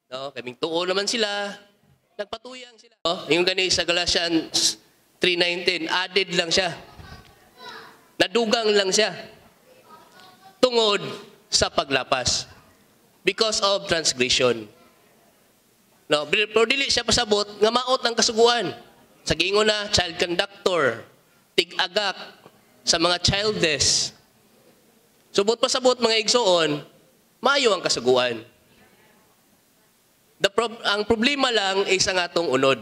No, kaming tuo naman sila, nagpatuyang sila. No? Yung gani sa Galatians 3:19, added lang siya. Nadugang lang siya. Tungod sa paglapas. Because of transgression. No, pero dili siya pasabot nga maot ang kasuguan. Sa giingon na child conductor, tig-agak sa mga childes. Subot pasabot mga igsoon, maayo ang kasuguan. Ang problema lang is ang atong unod.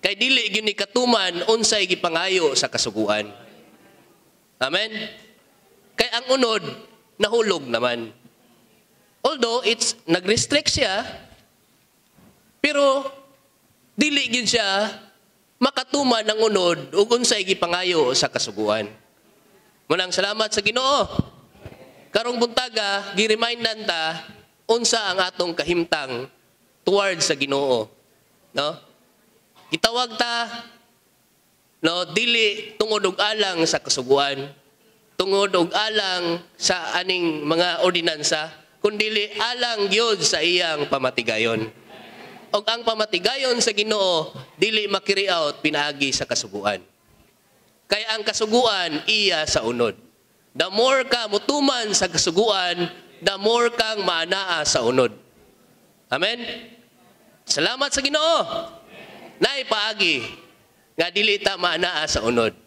Kay dili gyud ni katuman unsay gipangayo sa kasuguan. Amen. Kay ang unod nahulog naman. Although it's nag-restrict siya, pero dili gyud siya makatuman ang unod ug unsay gipangayo sa kasuguan. Munang salamat sa Ginoo. Karong buntaga gi-remindan ta unsa ang atong kahimtang towards sa Ginoo, no? Gitawag ta no dili tungod og alang sa kasuguan, tungod og alang sa aning mga ordinansa, kundi alang gyud sa iyang pamatigayon. Og ang pamatigayon sa Ginoo dili makiri-out pinaagi sa kasuguan. Kay ang kasuguan iya sa unod. The more ka mutuman sa kasuguan, the more kang maanaa sa unod. Amen. Salamat sa Ginoo. Nay paagi nga dili ta maanaa sa unod.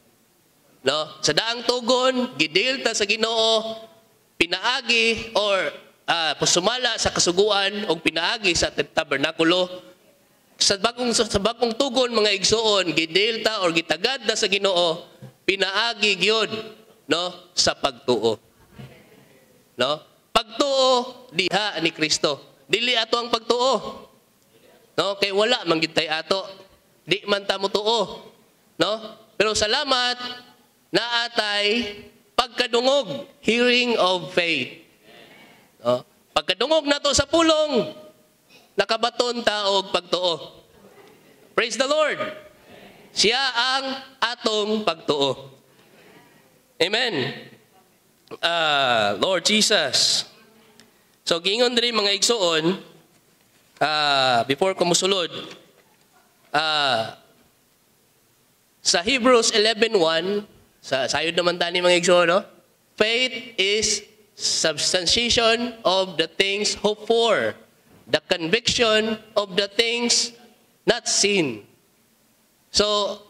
No? Sa daang tugon, gidil ta sa Ginoo, pinaagi or pusumala sa kasuguan o pinaagi sa tabernakulo. Sa bagong tugon mga igsoon, gidil ta or gitagad ta sa Ginoo, pinaagi gyud no sa pagtuo. No? Pagtuo diha ni Kristo. Dili ato ang pagtuo. No, kay wala man gyud tay ato. Di man ta motuo. No? Pero salamat naatay pagkadungog, hearing of faith. No? Pagkadungog nato sa pulong, nakabaton ta og pagtuo. Praise the Lord. Siya ang atong pagtuo. Amen. Lord Jesus. So giingon diri mga igsoon, before ko musulod, sa Hebrews 11:1, sayod naman tani mga igsoon, no? Faith is substantiation of the things hoped for, the conviction of the things not seen. So,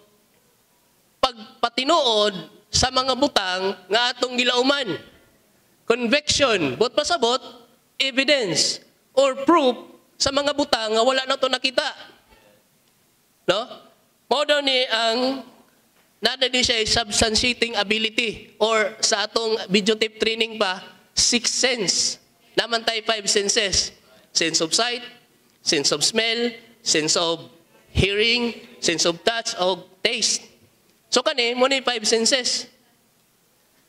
pagpatinuod sa mga butang nga atong gilauman, conviction, but pasabot, evidence or proof sa mga butang nga wala na to nakita. No? Mao daw ni ang nada din siya substantiating ability or sa atong video tape training pa, 6 sense. Naman tayo 5 senses. Sense of sight, sense of smell, sense of hearing, sense of touch, o taste. So kani, mo ni 5 senses.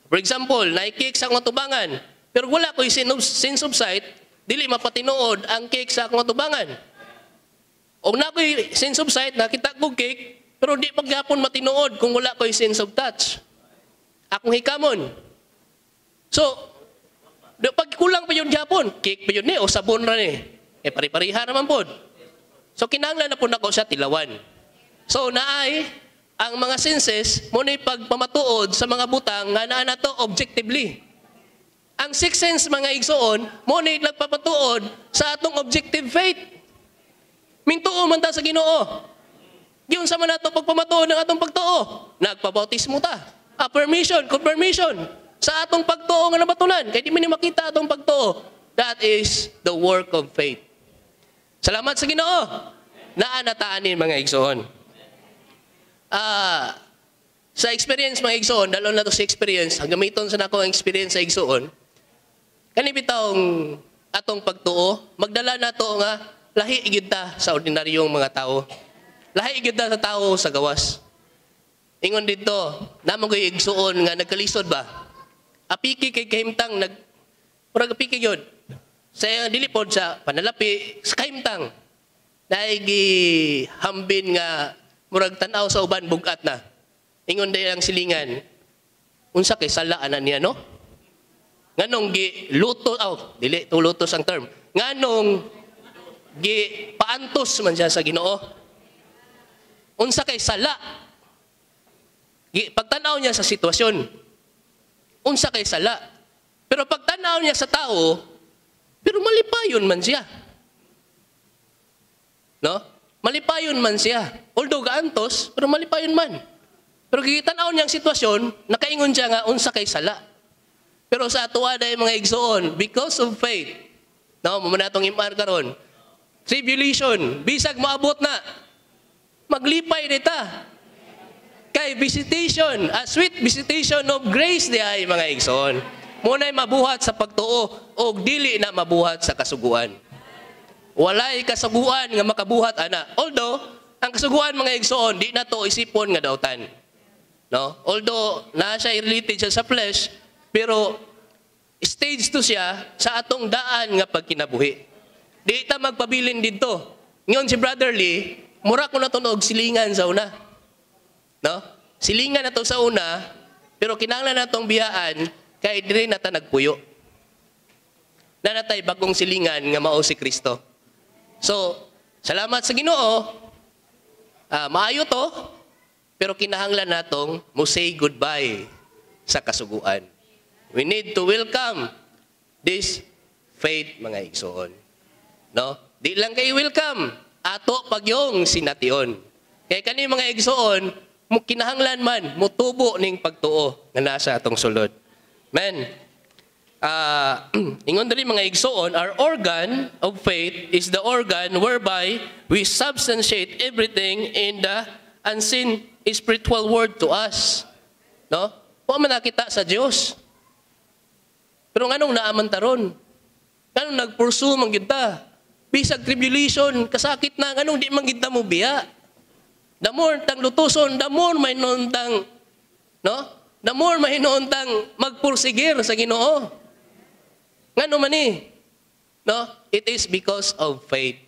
For example, naikik sa akong atubangan, pero wala ko yung sense of sight, dili mapatinuod ang cake sa akong atubangan. O na ko yung sense of sight, nakita ko cake, pero di pagyapon matinuod kung wala ko yung sense of touch. Akong hikamon. So, pag kulang pa yun Japon, cake pa yun o sabon ra ni. Pari-pariha naman po. So, kinanglan na po na ko sa tilawan. So, naay, ang mga senses, mo na pagpamatuod sa mga butang nga naa na to objectively. Ang 6 sense mga igsoon, mo na nagpapatuod sa atong objective faith. Mintuo man ta sa Ginoo. Giyon sa man nato pagpamatuod ng atong pagtuo. Nagpabautismo ta. Affirmation, confirmation sa atong pagtuo nga nabatunan. Kaya di man makita atong pagtuo. That is the work of faith. Salamat sa Ginoo. Naanataanin mga igsoon. Sa experience mga igsoon, dalo na to sa experience, gamiton sa nako ang experience sa igsoon, kanibitawng atong pagtuo, magdala na to nga, lahi gyud ta sa ordinaryong mga tao. Lahi gyud ta sa tao sa gawas. Ingon dito, namo gyud igsoon nga nagkalisod ba? Apiki kay kahimtang murag apiki gyud. Sa dili pod sa panalapi sa kahimtang. Naigi hambin nga murag tan-aw sa uban bugat na. Ingon day ang silingan. Unsa kay sala ana niya no? Nganong gi luto dili to lutos ang term. Nganong paantos man siya sa Ginoo. Unsa kay sala. Pagtanaw niya sa sitwasyon, unsa kay sala. Pero pagtanaw niya sa tao, pero malipayon man siya. No? Malipayon man siya. Although gaantos, pero malipayon man. Pero gitanaw niya ang sitwasyon, nakaingon siya nga unsa kay sala. Pero sa atuwa dahil mga igsoon, because of faith, no, mamanatong imar karon, tribulation, bisag maabot na, maglipay nita. Kay visitation, a sweet visitation of grace diay mga igsoon. Muna'y mabuhat sa pagtuo o dili na mabuhat sa kasuguan. Walay kasuguan nga makabuhat ana. Although ang kasuguan mga igsoon di na to isipon nga dautan. No? Although na siya related siya sa flesh, pero stage to siya sa atong daan nga pagkinabuhi. Di ta magpabilin didto. Ngayon si Brother Lee, mura ko na to og silingan sa una. No? Silingan na to sa una, pero kinahanglan natong biyaan kay diri na ta nagpuyo. Na natay bagong silingan nga mao si Kristo. So, salamat sa Ginoo. Maayo to, pero kinahanglan natong mo say goodbye sa kasuguan. We need to welcome this faith mga igsoon. No? Di lang kay welcome, ato pagyong sination. Kay kani mga igsoon, kinahanglan man mutubo ning pagtuo nga nasa atong sulod. Men, ingon diri mga igsoon, our organ of faith is the organ whereby we substantiate everything in the unseen spiritual word to us. No? Wa man nakita sa Dios. Pero nganong naaman taron? Nganong nagpursue man gyud ta? Bisag tribulation, kasakit na, nganong di man gyud ta mo biya? The more tang lutuson, the more may nontang, no? The more mahinontang magpursigir sa Ginoo. Ngano man ni? No? It is because of faith.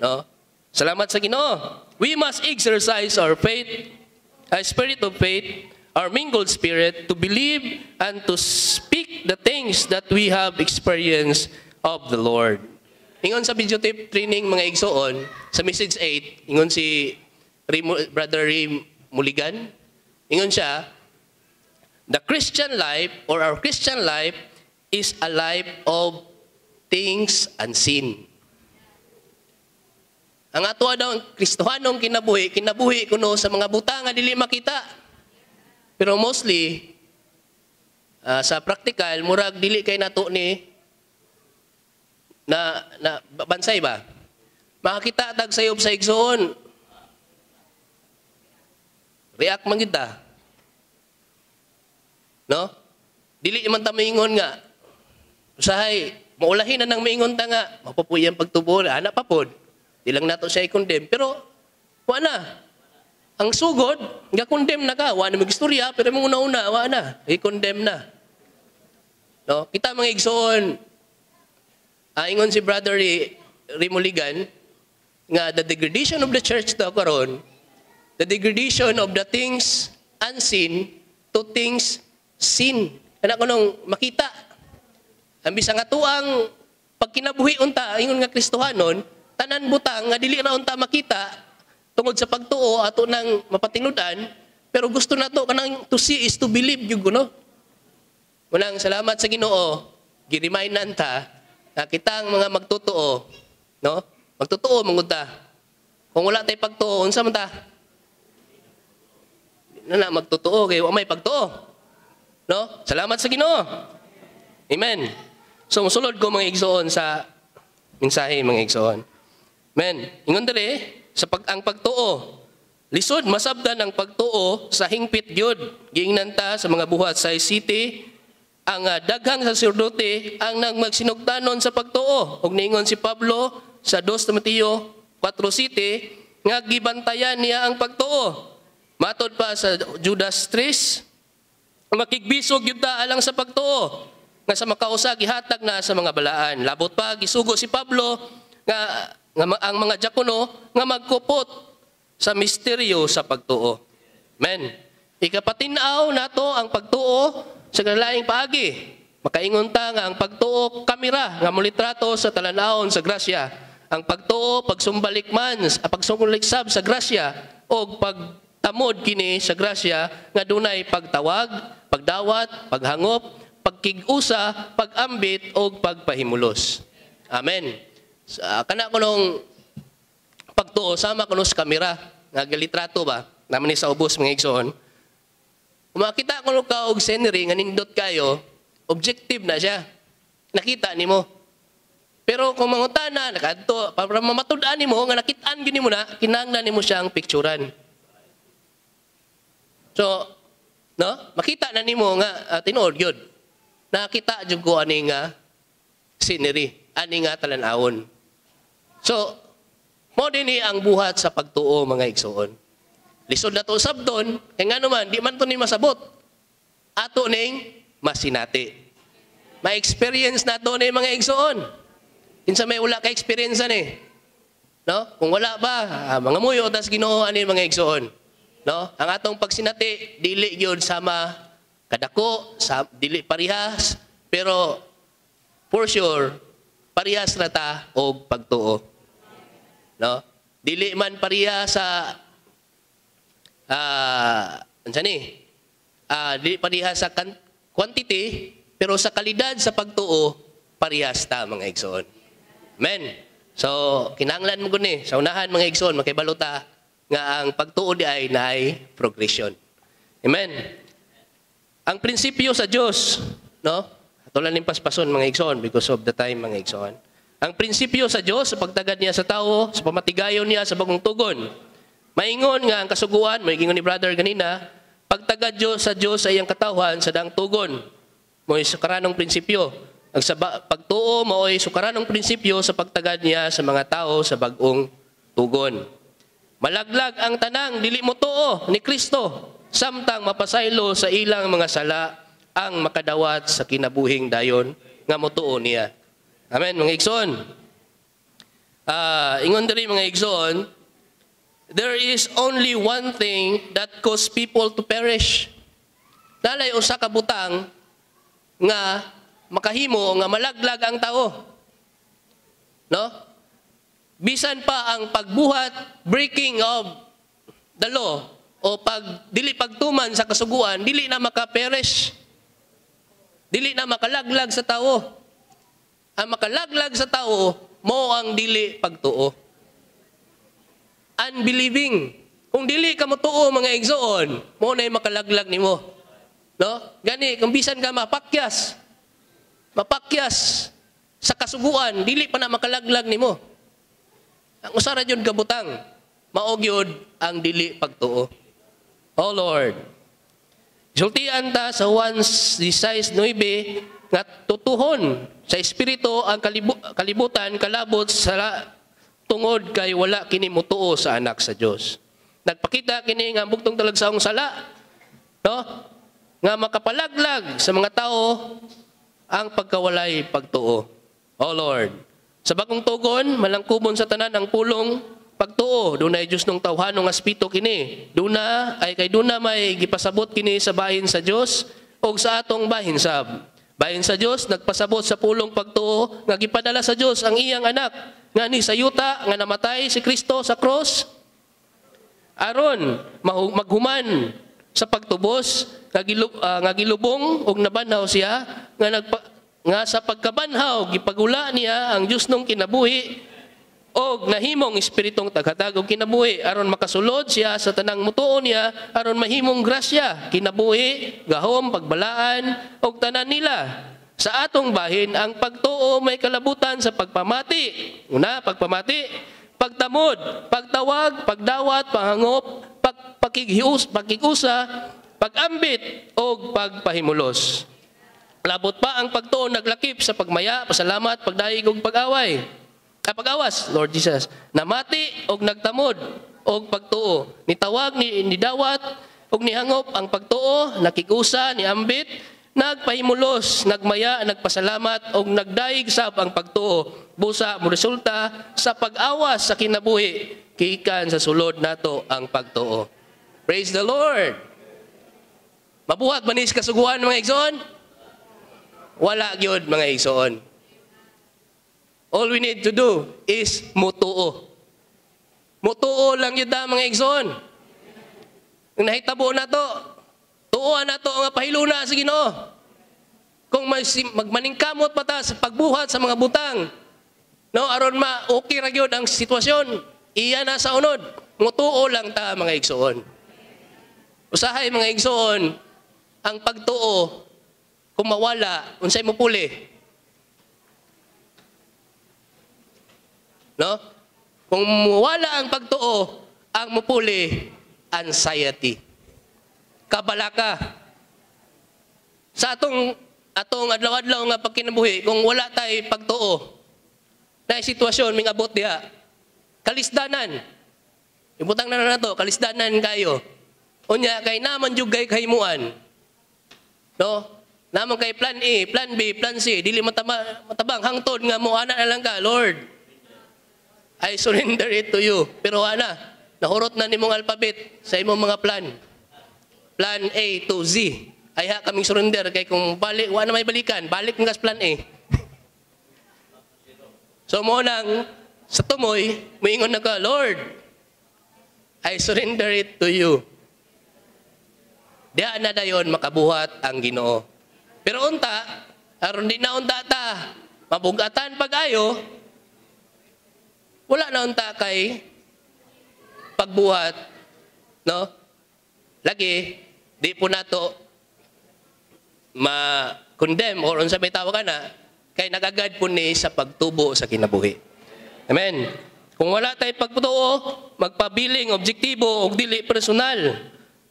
No? Salamat sa Ginoo. We must exercise our faith, a spirit of faith, our mingled spirit, to believe and to speak the things that we have experienced of the Lord. Ingon sa video tape training mga igsoon, sa message 8, ingon si Brother Ray Muligan, ingon siya, the Christian life or our Christian life is a life of things unseen. Ang ato daw ang Kristohanong kinabuhi kuno sa mga butang nga dili makita. Pero mostly sa practical murag dili kay nato ni na bansay ba? Makakita tag sayob sa igsoon. React man gid ta. No? Dili man ta maingon nga. Usahay, maulahin na nang maingon ta nga, mapapuy ang pagtubo na, anak pa pod. Di lang nato siya i-condemn. Pero, wala. Ang sugod, nga-condemn na ka. Wala na mag-istorya, pero mong una-una, wala na. I-condemn na. No? Kita mga igsoon, ingon si Brother Rimuligan, nga the degradation of the church daw karon, the degradation of the things unseen to things sin. Kana ko nung makita. Ang bisa nga tuang pagkinabuhi unta ingon nga Kristohanon, tanan butang nga dili ra unta makita tungod sa pagtuo ato nang mapatingnudan, pero gusto nato kanang to see is to believe gyud no. Munang salamat sa Ginoo, gi-remind ta na kitang mga magtutuo, no? Magtutuo mangud ta. Kung wala tay pagtuo, unsa man ta? Na magtutuo kay wa may pagtuo. No? Salamat sa Ginoo. Amen. So, musulod ko mga igsoon sa mensahe mga igsoon. Amen. Ingon dali, ang pagtuo. Lisod, masabdan ang pagtuo sa hingpit gyud. Giingnan ta sa mga buhat sa city, ang daghang saserdote ang nagmagsinugdanon sa pagtuo. Og niingon si Pablo sa 2 Timoteo 4:7, nga gibantayan niya ang pagtuo. Matod pa sa Judas 3, makigbisog yun ta alang sa pagtuo nga sa makausa gihatag na sa mga balaan. Labot pa gisugo si Pablo nga ang mga diakono nga magkupot sa misteryo sa pagtuo. Men, ikapatinaw nato ang pagtuo sa kalaing paagi. Makaingon ta nga ang pagtuo kamera nga mulitrato sa talanawon sa grasya. ang pagtuo, pagsumbalik man, pagsumbalik sab sa grasya, o pagtamod kini sa grasya, nga dunay pagtawag, pagdawat, paghangop, pagkig-usa, pag-ambit, o pagpahimulos. Amen. Kana ko nung pagtuo, sama ko sa kamera, nagalitrato ba, naman ni sa ubos mga igsoon. Kung makita ko ka og scenery, nga nindot kayo, objective na siya. Nakita ni mo. Pero kung mangutana, nakadto, para mamatud-an ni mo, nga nakitaan gini mo na, kinahanglan ni mo siyang picturean. So, no? Makita na ni mo nga, tinuod yun. Nakita dyan ko ani nga scenery, ani nga talanawon. So, mo din ang buhat sa pagtuo mga igsoon. Lisod na to sabdon, kaya nga naman, di man to ni masabot. Ato ning masinati. Ma-experience na to ni mga igsoon. Kinsa may wala ka experience ni. No? Kung wala ba, mga muyo, tas Ginoo ani mga igsoon. No? Ang atong pagsinati, dili gyud sama kadako, dili parihas, pero for sure, parihas na ta og pagtuo. No? Dili man pariha sa dili pariha sa quantity, pero sa kalidad sa pagtuo, parihas ta mga igsoon. Amen. So, kinahanglan mo guni sa unahan mga igsoon, makibaluta nga ang pagtuo di ay naay progression. Amen. Ang prinsipyo sa Dios, no? Tulan ning paspason mga igsoon because of the time mga igsoon. Ang prinsipyo sa Diyos, sa pagtagad niya sa tao, sa pamatigayon niya sa bagong tugon. Maingon nga ang kasuguan, may gingon ni brother kanina, pagtagad Diyos sa Diyos sa iyang katawhan sa daang tugon. Mo'y sukaranong prinsipyo. Ang pagtuo, mo'y sukaranong prinsipyo sa pagtagad niya sa mga tao sa bagong tugon. Malaglag ang tanang, dili mo tuo ni Kristo, samtang mapasaylo sa ilang mga sala ang makadawat sa kinabuhing dayon nga motuo niya. Amen, mga igsoon. Ingon diri mga igsoon, there is only one thing that cause people to perish. Dalay usa ka butang nga makahimo nga malaglag ang tao. No? Bisan pa ang pagbuhat, breaking of the law, o dili pagtuman sa kasuguan, dili na maka-perish. Dili na makalaglag sa tao. Ang makalaglag sa tao, mo ang dili pagtuo. Unbelieving. Kung dili ka motuo mga igsoon, mo na makalaglag nimo. No? Gani, kung bisan ka mapakyas sa kasuguan, dili pa na makalaglag nimo. Ang usara jud kabutang, maog yun ang dili pagtuo. Oh Lord, sultian ta sa 1:16-9 nga tutuhon sa espiritu ang kalibutan kalabot sa tungod kay wala kini motuo sa anak sa Dios. Nagpakita kini nga bugtong talagsaong sala, no? Nga makapalaglag sa mga tao ang pagkawalay pagtuo. Oh Lord, sa bagong tugon malangkubon sa tanan ang pulong pagtuo. Dunay Dios nung tawhanong aspito kini. Duna ay kay duna may gipasabot kini sa bahin sa Dios o sa atong bahin sab. Bahin sa Dios nagpasabot sa pulong pagtuo nga gipadala sa Dios ang iyang anak nga ni sayuta nga namatay si Kristo sa cross aron maghuman sa pagtubos nga gilubong og nabanhaw siya nga sa pagkabanhaw gipagula niya ang Dios nung kinabuhi og nahimong espiritong taghatag og kinabuhi aron makasulod siya sa tanang mutuo niya aron mahimong grasya kinabuhi gahom pagbalaan og tanan nila sa atong bahin ang pagtuo may kalabutan sa pagpamati una pagpamati pagtamod pagtawag pagdawat panghangop pakigusa pagambit og pagpahimulos labot pa ang pagtuo naglakip sa pagmaya pasalamat pagdaig og pag-away pag-awas, Lord Jesus, namati og nagtamod og pagtuo. Nitawag, nidawat og nihangop ang pagtuo, nakigusa, niambit, nagpahimulos, nagmaya, nagpasalamat og nagdaig sab ang pagtuo. Busa mo resulta sa pag-awas sa kinabuhi, kikan sa sulod nato ang pagtuo. Praise the Lord. Mabuhat manis kasuguan mga igsoon? Wala gyud mga igsoon. All we need to do is mutuo. Mutuo lang yun mga igsoon. Kung nahitabo na to, tuuan na to nga pahiluna sa Ginoo. Kung magmaningkamot pa ta sa pagbuhat sa mga butang, no, aron okay ra gyud ang sitwasyon, iya na sa unod. Mutuo lang ta mga igsoon. Usahay mga igsoon, ang pagtuo kung mawala, unsay mopuli? No? Kung mawala ang pagtuo, ang mopuli anxiety. Kabalaka. Sa atong adlaw-adlaw nga pagkinabuhi, kung wala tay pagtuo, na sitwasyon ming abot diha, kalisdanan. Ibutang na to, kalisdanan kayo. Unya kay naman jud kay kahimuan. No? Naman kay plan A, plan B, plan C, dili matabang hangtod nga mo ana na lang ka, Lord. I surrender it to you. Pero ana, nahurot na nimong alphabet sa imong mga plan. Plan A to Z. Ay ha kaming surrender kay kung balik wa na may balikan, balik nga sa plan A. So mo nang sa tumoy, moingon na ka, Lord, I surrender it to you. Diya na dayon makabuhat ang Ginoo. Pero unta, aron di na unta ta, mabugatan pag-ayo, wala na unta kay pagbuhat, no? Lagi, di po nato ma-condemn or unsa may tawag na, kay nagagad po ni sa pagtubo sa kinabuhi. Amen. Kung wala tayo pagtuo, magpabiling, objektibo, o dili personal,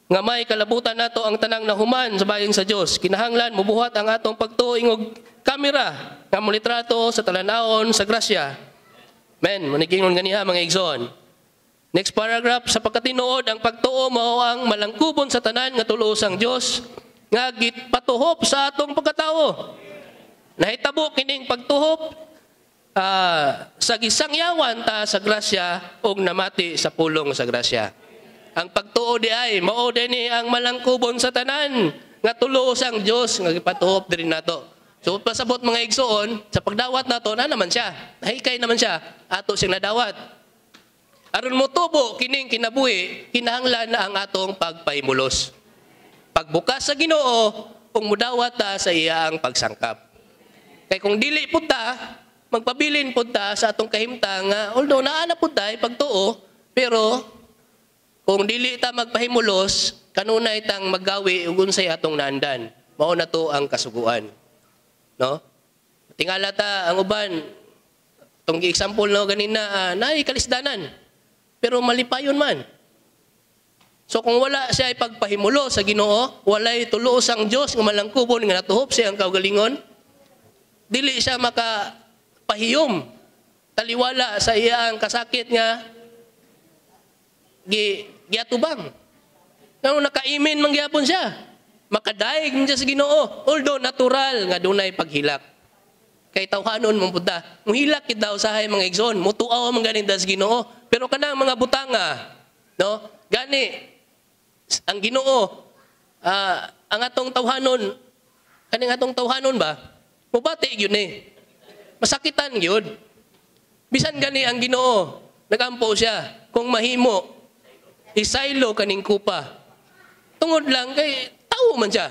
nga may kalabutan nato ang tanang nahuman sa bayan sa Dios. Kinahanglan mubuhat ang atong pagtuing og kamera nga molitrato sa talanawon sa grasya. Men, manigingon ganiha mga igsoon. Next paragraph, sa pagkatinuod ang pagtuo mao ang malangkubon sa tanan nga tulo sang Dios nga gitpatuhop sa atong pagkatawo. Nahitabo kining pagtuhop sa gisangyawan ta sa grasya og namati sa pulong sa grasya. Ang pagtuo di ay mao ni ang malangkubon sa tanan nga tulo sang Dios nga gipatuhop diri nato. So pasabot mga igsoon sa pagdawat nato na naman siya. Nahikay naman siya ato sing nadawat. Aron motubo kining kinabuhi, kinahanglan na ang atong pagpahimulos. Pagbukas sa Ginoo ug mudawat ta sa iyang pagsangkap. Kay kung dili pud ta, magpabilin pud ta sa atong kahimtang nga although naa na pud ta pagtuo, pero kung dili ta magpahimulos, kanunay tang maggawi ug unsay atong naandan. Mao na to ang kasuguan. No? Tingala ta ang uban tong example no ganina naay kalisdanan. Pero malipayon man. So kung wala siya ipagpahimulo sa Ginoo, walay tulos ang Dios nga malangkubon nga natuhop siya ang kaugalingon, dili siya makapahiyom taliwala sa iyang kasakit nga giatubang. Nang nakaimin mangyapon siya. Makadaig niya sa Ginoo. Although natural nga dunay paghilak. Kay tawhanon mong Buddha. Muhilak kid daw sahay mga igsoon. Mutuaw man ganin sa Ginoo. Pero kanang mga butanga, no? Gani ang Ginoo ang atong tawhanon, kaning atong tawhanon ba? Mubati gyud ni. Masakitan gyud. Bisan gani ang Ginoo, nagampo siya kung mahimo isaylo kaning kupa. Tungod lang kay tao man siya.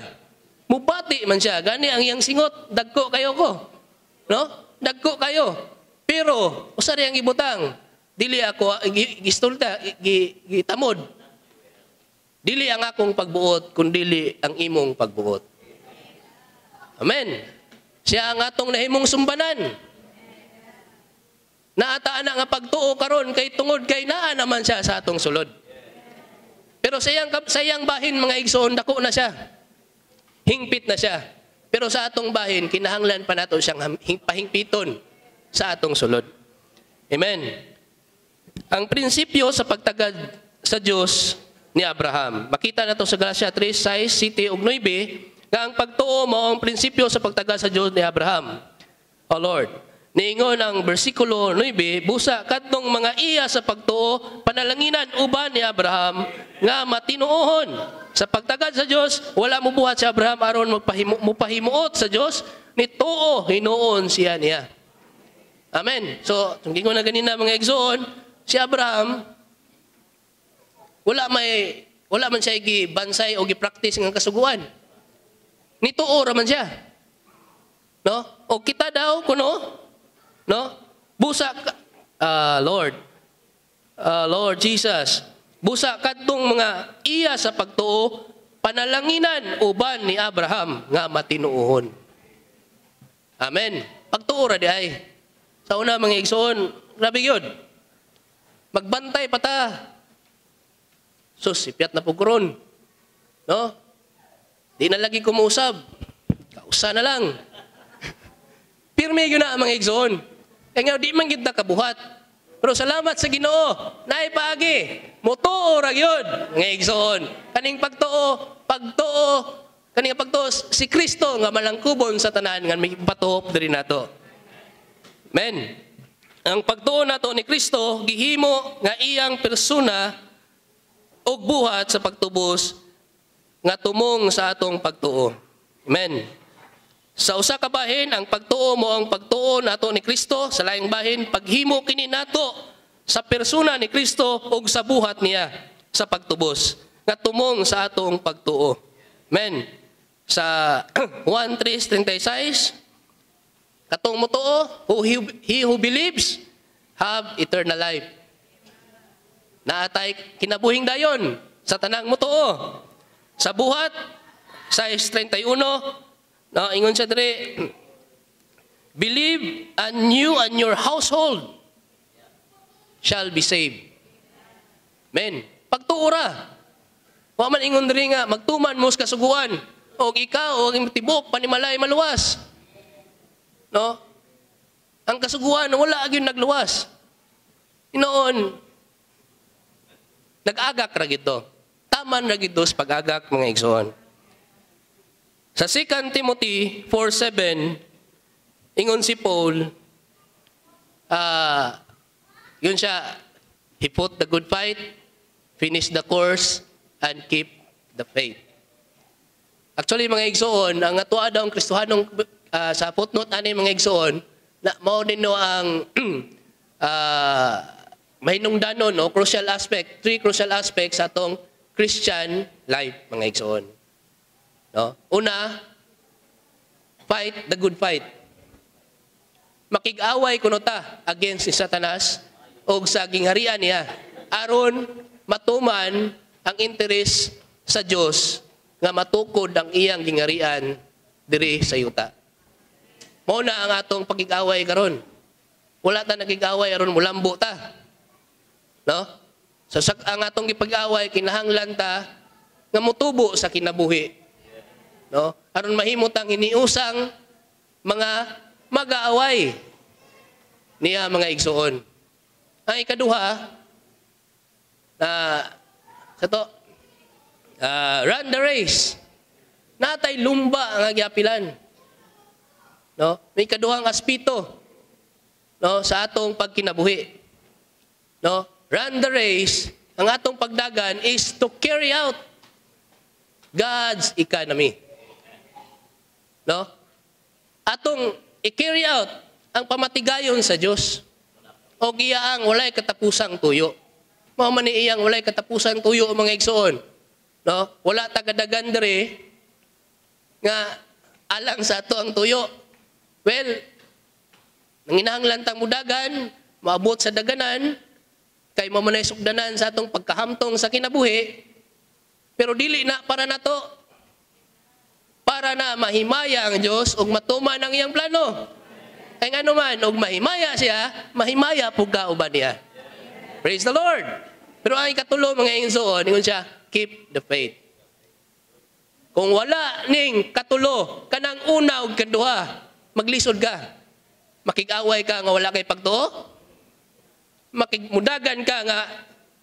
Mubati man siya. Gani ang iyang singot, dagko kayo ko. No? Dagko kayo. Pero, usari ang ibutang. Dili ako, gistulta, gitamod. Dili ang akong pagbuot, kundi ang imong pagbuot. Amen. Siya ang atong nahimong sumbanan. Naataan na nga pagtuo karon kay tungod kay naa naman siya sa atong sulod. Pero sayang bahin mga igsoon, dako na siya. Hingpit na siya. Pero sa atong bahin, kinahanglan pa nato siyang pahingpiton sa atong sulod. Amen. Ang prinsipyo sa pagtagad sa Dios ni Abraham. Makita na to sa Galatia 3, 6, 7 ug 9 nga ang pagtuo mao ang prinsipyo sa pagtagad sa Dios ni Abraham. O Lord, niingon ang bersikulo 9, busa kadtong mga iya sa pagtuo, panalanginan uban ni Abraham nga matinuohon. Sa pagtagad sa Dios, wala mo buhat si Abraham aron mupahimuot sa Dios, nituo hinuon siya niya. Amen. So, tungkol ko na ganina mga igsoon, si Abraham, wala man siya gibansay o gi-practice ng kasuguan. Nituo ra man siya. No? O kita daw kuno, no? Busa ka, Lord Jesus, busa kadtong mga iya sa pagtuo, panalanginan uban ni Abraham nga matinuohon. Amen. Pagtuo ra di ay. Sa una mga igsoon, grabe yun. Magbantay pa ta. Sus, sipyat na pugron. No? Di na lagi kumusab. Kausa na lang. Pirme yun na mga igsoon. Kaya nga, di man kita kabuhat. Pero salamat sa Ginoo, naipagi, mutuo ra gyud nga igsoon. Kaning pagtuo, kaning pagtuo si Kristo nga malangkubon sa tanan nga may patuop diri nato. Amen. Ang pagtuo nato ni Kristo gihimo nga iyang persona og buhat sa pagtubos nga tumong sa atong pagtuo. Amen. Sa usa ka bahin, ang pagtuo mo ang pagtuo nato ni Kristo, sa laing bahin, paghimo kini nato sa persona ni Kristo ug sa buhat niya sa pagtubos nga tumong sa atong pagtuo. Amen. Sa 1:3:36, katong motuo, he who believes have eternal life. Naatay kinabuhing dayon sa tanang motuo. Sa buhat, sa 6:31, no, ingon siya dire, believe and you and your household shall be saved. Amen. Pagtuura. Wa man ingon diri nga magtuman mo sa kasuguan og ikaw og imong tibok panimalay maluwas. No? Ang kasuguan wala gyud nagluwas. Inoon nag-agak ra gito. Taman ra gito sa pag-agak mga igsoon. Sa 2 Timothy 4:7, ingon si Paul, yun siya, he fought the good fight, finished the course, and keep the faith. Actually, mga igsoon, ang atuwa daw ang Kristohanong, sa footnote ani mga igsoon, na mao din no ang mahinungdanon o crucial aspect, 3 crucial aspects sa atong Christian life, mga igsoon. No? Una, fight the good fight. Makig-away kuno ta against si Satanas o sa gingharian niya aron matuman ang interes sa Dios nga matukod ang iyang gingharian diri sa yuta. Mao na ang atong pakig-away karon. Wala ta nagig-away aron mulambo ta. No? So ang atong gipag-away kinahanglan ta nga motubo sa kinabuhi. No? Aron mahimot ang iniusang mga mag-aaway niya mga igsoon. Ang ikaduha, run the race. Natay lumba ang agyapilan. No? May ikaduhang aspito, no, sa atong pagkinabuhi. No? Run the race, ang atong pagdagan is to carry out God's economy. No? Atong i-carry out ang pamatigayon sa Dios. O giyaang walay katapusang tuyo. Mao man iyang walay katapusang tuyo mga igsoon. No? Wala tagadagan diri nga alang sa ato ang tuyo. Well, nanginahanglan tang mudagan, maabot sa daganan, kay mo manay sugdanan sa atong pagkahamtong sa kinabuhi, pero dili na para nato. Para na mahimaya ang Diyos ug matuman ang iyang plano. Kaya nga naman, ug mahimaya siya, mahimaya po kauban niya. Praise the Lord. Pero ang ikatulo mga igsoon, ingon siya, keep the faith. Kung wala ning katulo, kanang una ug kaduha, maglisod ka. Makig-away ka nga wala kay pagtuo. Makigmudagan ka nga,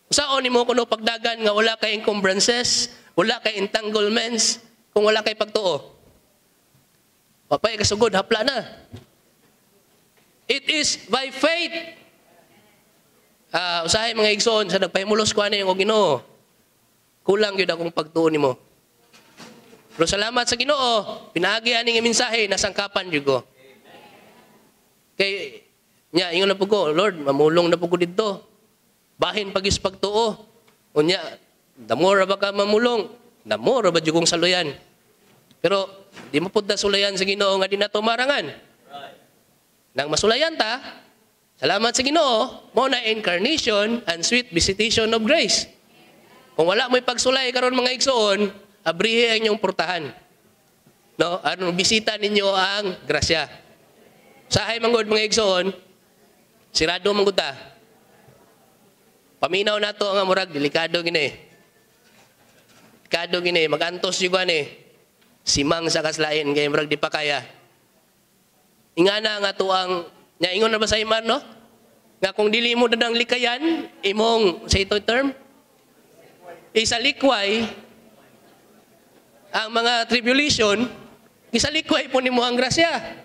saon nimo kuno pagdagan nga wala kay encumbrances, wala kay entanglements, kung wala kay pagtuo. Papay kasugod, hapla na. It is by faith. Usahay mga igsoon, sa nagpahimulos ko ano yung Ginoo. Kulang yun akong pagtuo nimo. Pero salamat sa Ginoo, pinagi aning mensahe, nasangkapan yun ko. Kay, Nya, ingon na po ko, Lord, mamulong na po ko dito. Bahin pagis pagtuo. Unya, damora ba ka mamulong? Damora ba jugong saluyan? Pero, di mo punta sulayan sa Ginoo nga di na tumarangan. Nang masulayan ta, salamat sa Ginoo, mo na incarnation and sweet visitation of grace. Kung wala mo'y pagsulay karon mga igsoon, abrihe ang inyong portahan. No? Aron bisita ninyo ang grasya. Sahay manggod mga igsoon, sirado manggod ta. Paminaw nato nga murag delikado gini. Delikado gini, magantos yung gani. Simang sa kaslain kay murag di pa kaya. Ingana nga to ang ingon na ba sa iman no? Nga kung dili mo dadang likayan, imong sa ito term, isalikway ang mga tribulation, isalikway po nimo ang grasya.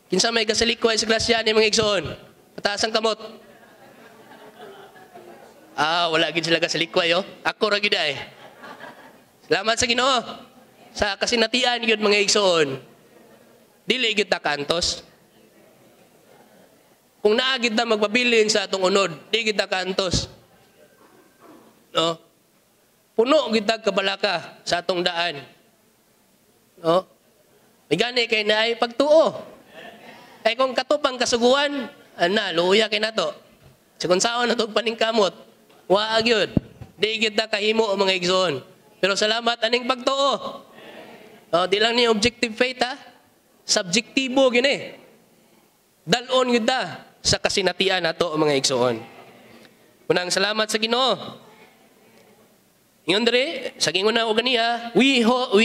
Kinsa may kasalikway sa grasya ni mga igsoon? Pataas ang kamot. Wala gid sila kasalikway oh. Ako ra gid ay. Salamat sa Ginoo. Sa kasinatian gyud mga igsoon. Dili gyud ta kantos. Kung naagid na magpabilin sa atong unod, di gid ta kantos. No? Puno gid ta kabalaka sa atong daan. No? Migani kay naay pagtuo. Ay kung katupang kasuguan, luya kay nato. Sa kung saan nato paningkamot, waag yun. Di gid ta kahimo o mga igsoon. Pero salamat aning pagtuo. Di lang ni objective faith ha. Subjektibo gini. Dalon gid ta sa kasinatian nato o mga igsoon. Unang salamat sa Ginoo. Ingon diri sa ginguna og ganiya, we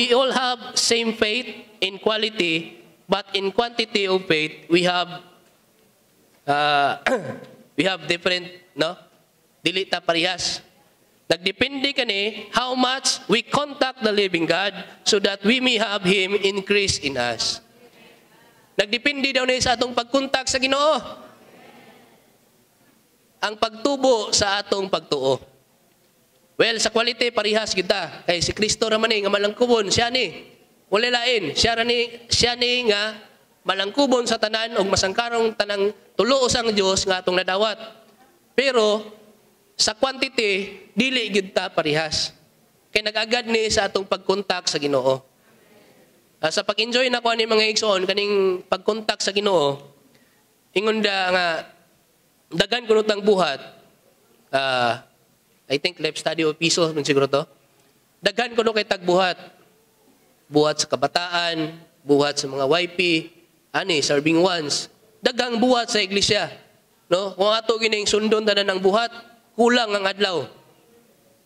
all have same faith in quality, but in quantity of faith we have different, no? Dili ta parehas. Nagdepende kani how much we contact the living God so that we may have Him increase in us. Nagdepende daw ni sa atong pagkontak sa Ginoo. Ang pagtubo sa atong pagtuo. Well, sa quality parihas kita. Kay si Kristo ra man nga malangkubon, siya ni. Wala lain, siya ni nga malangkubon sa tanan og masangkarong tanang tulo usang Dios nga atong nadawat. Pero sa quantity dili gid ta parihas. Kay nag-agad ni sa atong pagkontak sa Ginoo. Sa pag-enjoy na ko ani mga igsoon kaning pagkontak sa Ginoo, ingon da nga dagan kuno tang buhat. I think life study of piso nun siguro to. Daghan kuno kay tagbuhat. Buhat sa kabataan, buhat sa mga YP, serving ones. Dagang buhat sa iglesia. No? Kung ato gining sundon tanan ng buhat, kulang ang adlaw.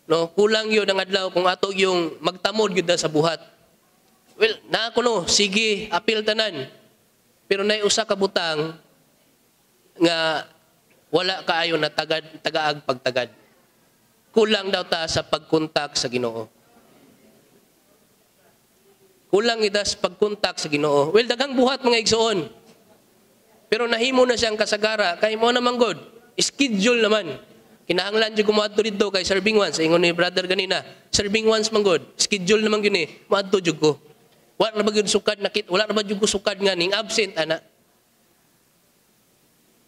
No? Kulang yun ang adlaw kung ato yung magtamod gyud sa buhat. Well, na kuno, sige, apil tanan. Pero nay usa ka butang nga wala kaayo na tagaag pagtagad. Kulang daw ta sa pagkontak sa Ginoo. Kulang ita sa pagkontak sa Ginoo. Well, daghang buhat mga igsoon. Pero nahimo na siyang kasagara. Kay mo naman God, schedule naman. Kinahanglan jud kumadto dito kay serving ones. Ingon ni brother ganina, serving ones man God. Schedule naman gyud ni, maadto jud ko. Wala na ba gyud sukad nakit? Wala na ba jud ko sukad nga ning absent ana?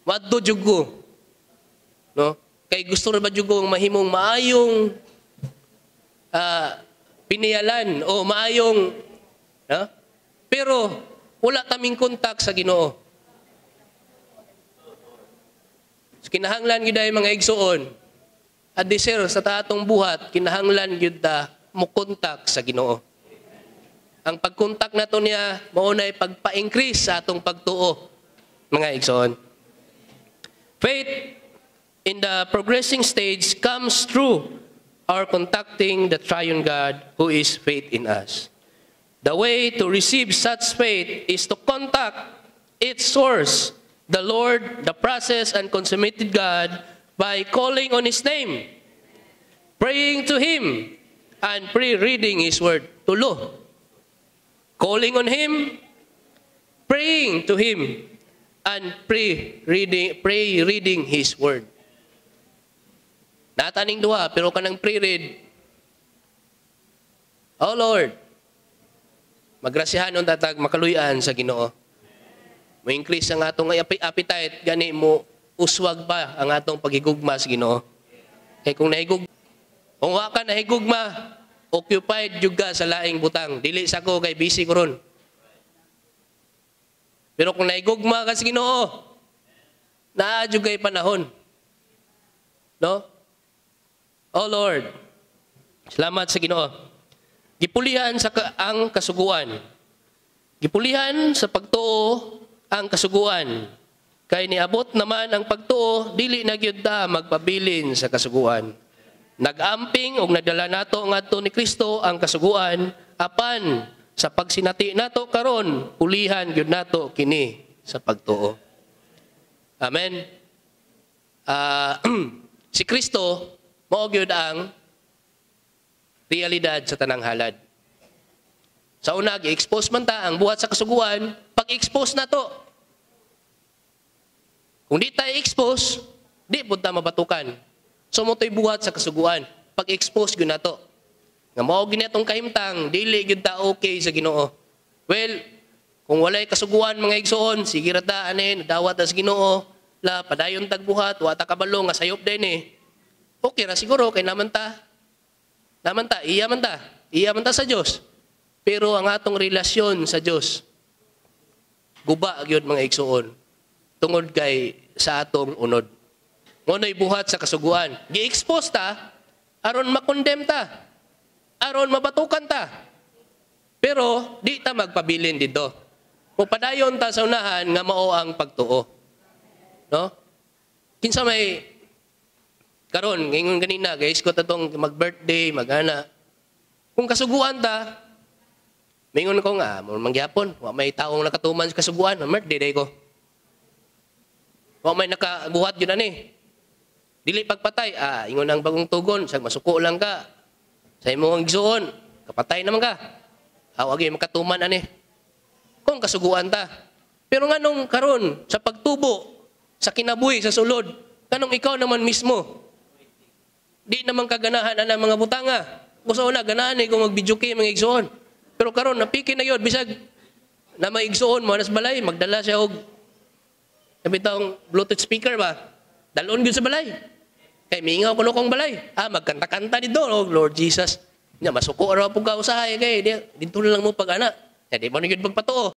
Maadto jud ko. No? Kay gusto na ba jud kong mahimong maayong piniyalan o maayong pero wala taming kontak sa Ginoo. So, kinahanglan gyud ay mga igsoon adisir sa tatong buhat, kinahanglan gyud ta mo kontak sa Ginoo. Ang pagkontak nato niya mao nay pagpa-increase sa atong pagtuo mga igsoon. Faith in the progressing stage comes through our contacting the triune God who is faith in us. The way to receive such faith is to contact its source, the Lord, the process and consummated God, by calling on His name, praying to Him, and pre-reading His word. Tulo. Calling on Him, praying to Him, and pre-reading His word. Nataning duha, pero kanang pre-read, oh Lord, magrasyahan tatag makaluyan sa Ginoo. mo increase ang atong appetite, gani mo uswag pa ang atong paghigugma sa Ginoo. Kay kung kung wa ka nahigugma, occupied jud ka sa laing butang. Dili sa ko kay busy ko ron. Pero kung nahigugma ka sa Ginoo, naa jud kay panahon. No? Oh Lord, salamat sa Ginoo. Gipulihan ang kasuguan. Gipulihan sa pagtuo ang kasuguan. Kay niabot naman ang pagtuo, dili na gyud ta magpabilin sa kasuguan. Nag-amping og nadala nato ngadto ni Kristo ang kasuguan, apan sa pagsinati nato karon, pulihan gyud nato kini sa pagtuo. Amen. Si Kristo mao gyud ang realidad sa tanang halad. Sa una, i-expose man ta ang buhat sa kasuguan, pag-expose na to. Kung di tayo expose, di po ta mabatukan. So mo to'y buhat sa kasuguan, pag-expose gyud na to. Nga mao ginatong kahimtang, dili gyud ta okay sa Ginoo. Well, kung walay kasuguan mga igsoon, sige ra ta anin, dawat ta sa Ginoo, la padayon tagbuhat, wa ta kabalo nga sayop din eh. Okay ra siguro kay naman ta, iya man ta sa Dios. Pero ang atong relasyon sa Dios, guba gyud mga igsoon, tungod kay sa atong unod. Ngunay buhat sa kasuguan, gi-expose ta aron makondem ta, aron mabatukan ta. Pero di ta magpabilin dito. Padayon ta sa unahan nga mao ang pagtuo. No? Kinsa may karon ingon ganina guys ko tatong mag-birthday, magana. Kung kasuguan ta, mingon ko nga, mangyapon, wa may taong nakatuman sa kasuguan, birthday day ko. Wa may nakabuhat yun ani. Dili pagpatay, ingon ang bagong tugon, sag masuko lang ka. Sa imong igsuon, kapatay naman ka. Wag yung makatuman ani. Kung kasuguan ta. Pero nga nung karon sa pagtubo, sa kinabuhi, sa sulod, kanong ikaw naman mismo, di naman kaganahan ang mga butanga. Gusto na, ganahan kung mag-video game mga igsuon. Pero karon napiki na yun, bisag na may igsuon mo, nas balay, magdala siya og kapitang Bluetooth speaker ba? Dalon yun sa balay. Kay mingaw ko kong balay. Magkanta-kanta dito, oh, Lord Jesus. Nya masuko ra po ka usahay kay dito na lang mo pag ana. Di ba na yun pagpatuo?